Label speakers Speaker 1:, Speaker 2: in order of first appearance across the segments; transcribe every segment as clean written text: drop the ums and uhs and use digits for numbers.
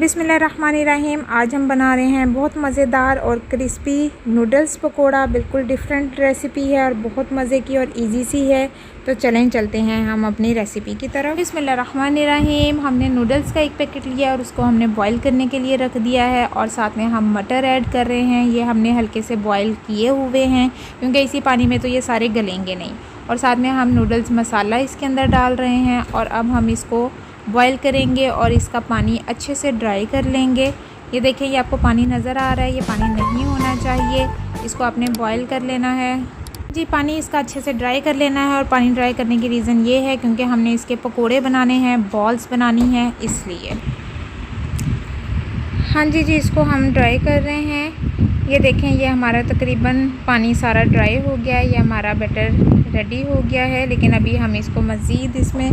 Speaker 1: बिस्मिल्लाहिर्रहमानिर्रहीम। आज हम बना रहे हैं बहुत मज़ेदार और क्रिस्पी नूडल्स पकोड़ा। बिल्कुल डिफरेंट रेसिपी है और बहुत मज़े की और इजी सी है। तो चलें चलते हैं हम अपनी रेसिपी की तरफ। बिस्मिल्लाहिर्रहमानिर्रहीम। हमने नूडल्स का एक पैकेट लिया और उसको हमने बॉईल करने के लिए रख दिया है और साथ में हम मटर ऐड कर रहे हैं। ये हमने हल्के से बॉईल किए हुए हैं क्योंकि इसी पानी में तो ये सारे गलेंगे नहीं। और साथ में हम नूडल्स मसाला इसके अंदर डाल रहे हैं और अब हम इसको बॉईल करेंगे और इसका पानी अच्छे से ड्राई कर लेंगे। ये देखें, ये आपको पानी नज़र आ रहा है, ये पानी नहीं होना चाहिए। इसको आपने बॉईल कर लेना है जी। पानी इसका अच्छे से ड्राई कर लेना है और पानी ड्राई करने की रीज़न ये है क्योंकि हमने इसके पकोड़े बनाने हैं, बॉल्स बनानी हैं, इसलिए। हाँ जी, इसको हम ड्राई कर रहे हैं। ये देखें, ये हमारा तकरीबन पानी सारा ड्राई हो गया है। ये हमारा बैटर रेडी हो गया है, लेकिन अभी हम इसको मज़ीद इसमें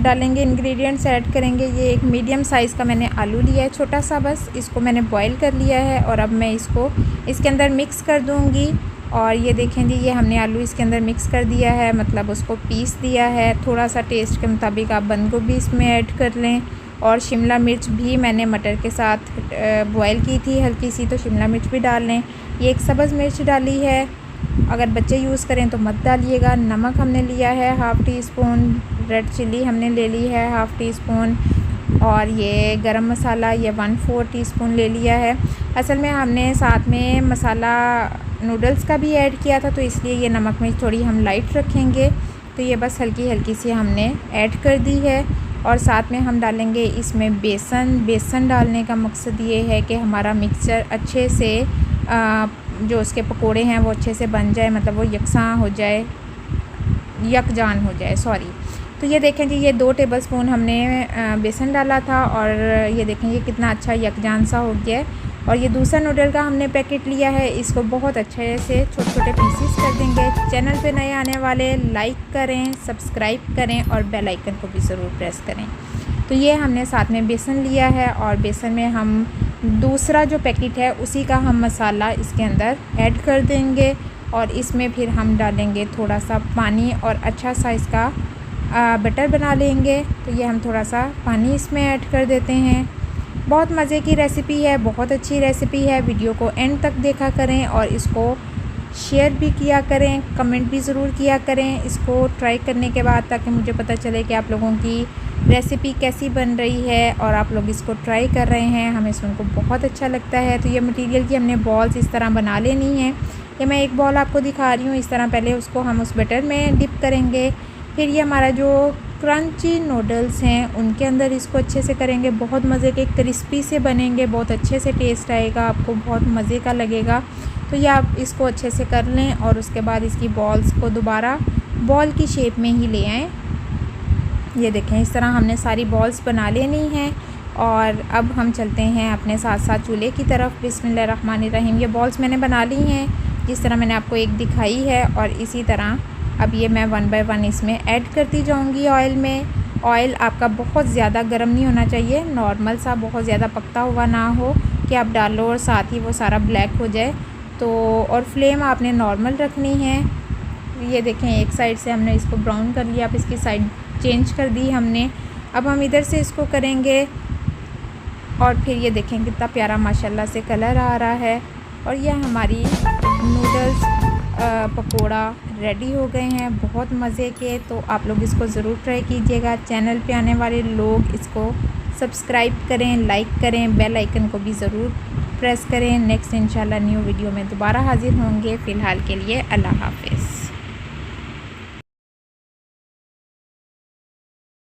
Speaker 1: डालेंगे, इंग्रेडिएंट्स ऐड करेंगे। ये एक मीडियम साइज़ का मैंने आलू लिया है, छोटा सा, बस इसको मैंने बॉईल कर लिया है और अब मैं इसको इसके अंदर मिक्स कर दूँगी। और ये देखें जी, ये हमने आलू इसके अंदर मिक्स कर दिया है, मतलब उसको पीस दिया है। थोड़ा सा टेस्ट के मुताबिक आप बंद गोभी इसमें ऐड कर लें और शिमला मिर्च भी मैंने मटर के साथ बॉईल की थी हल्की सी, तो शिमला मिर्च भी डाल लें। ये एक सब्ज़ मिर्च डाली है, अगर बच्चे यूज़ करें तो मत डालिएगा। नमक हमने लिया है half teaspoon, red chilli हमने ले ली है हाफ़ टी स्पून और ये गरम मसाला ये 1/4 टीस्पून ले लिया है। असल में हमने साथ में मसाला नूडल्स का भी ऐड किया था, तो इसलिए ये नमक मिर्च थोड़ी हम लाइट रखेंगे। तो ये बस हल्की हल्की सी हमने ऐड कर दी है और साथ में हम डालेंगे इसमें बेसन डालने का मकसद ये है कि हमारा मिक्सचर अच्छे से जो उसके पकोड़े हैं वो अच्छे से बन जाए, मतलब वो यकसां हो जाए, यकजान हो जाए, सॉरी। तो ये देखें जी, ये 2 टेबलस्पून हमने बेसन डाला था और ये देखें ये कितना अच्छा यकजान सा हो गया है। और ये दूसरा नूडल का हमने पैकेट लिया है, इसको बहुत अच्छे से छोटे छोटे पीसेस कर देंगे। चैनल पे नए आने वाले लाइक करें, सब्सक्राइब करें और बेल आइकन को भी ज़रूर प्रेस करें। तो ये हमने साथ में बेसन लिया है और बेसन में हम दूसरा जो पैकेट है उसी का हम मसाला इसके अंदर ऐड कर देंगे और इसमें फिर हम डालेंगे थोड़ा सा पानी और अच्छा सा इसका बटर बना लेंगे। तो ये हम थोड़ा सा पानी इसमें ऐड कर देते हैं। बहुत मज़े की रेसिपी है, बहुत अच्छी रेसिपी है। वीडियो को एंड तक देखा करें और इसको शेयर भी किया करें, कमेंट भी ज़रूर किया करें इसको ट्राई करने के बाद, ताकि मुझे पता चले कि आप लोगों की रेसिपी कैसी बन रही है और आप लोग इसको ट्राई कर रहे हैं। हमें सुनकर बहुत अच्छा लगता है। तो ये मटेरियल की हमने बॉल्स इस तरह बना लेनी है। ये मैं एक बॉल आपको दिखा रही हूँ, इस तरह पहले उसको हम उस बटर में डिप करेंगे, फिर ये हमारा जो क्रंची नूडल्स हैं उनके अंदर इसको अच्छे से करेंगे। बहुत मज़े के क्रिस्पी से बनेंगे, बहुत अच्छे से टेस्ट आएगा, आपको बहुत मज़े का लगेगा। तो ये आप इसको अच्छे से कर लें और उसके बाद इसकी बॉल्स को दोबारा बॉल की शेप में ही ले आएँ। ये देखें, इस तरह हमने सारी बॉल्स बना लेनी हैं और अब हम चलते हैं अपने साथ साथ चूल्हे की तरफ। बिस्मिल्लाहिर्रहमानिर्रहीम। ये बॉल्स मैंने बना ली हैं जिस तरह मैंने आपको एक दिखाई है और इसी तरह अब ये मैं 1 बाय 1 इसमें ऐड करती जाऊंगी ऑयल में। ऑयल आपका बहुत ज़्यादा गर्म नहीं होना चाहिए, नॉर्मल सा, बहुत ज़्यादा पकता हुआ ना हो कि आप डालो और साथ ही वो सारा ब्लैक हो जाए। तो और फ्लेम आपने नॉर्मल रखनी है। ये देखें, एक साइड से हमने इसको ब्राउन कर लिया, अब इसकी साइड चेंज कर दी हमने। अब हम इधर से इसको करेंगे और फिर ये देखें कितना प्यारा माशाल्लाह से कलर आ रहा है। और यह हमारी नूडल्स पकोड़ा रेडी हो गए हैं, बहुत मज़े के। तो आप लोग इसको ज़रूर ट्राई कीजिएगा। चैनल पे आने वाले लोग इसको सब्सक्राइब करें, लाइक करें, बेल आइकन को भी ज़रूर प्रेस करें। नेक्स्ट इंशाल्लाह न्यू वीडियो में दोबारा हाज़िर होंगे। फ़िलहाल के लिए अल्लाह हाफ़िज़।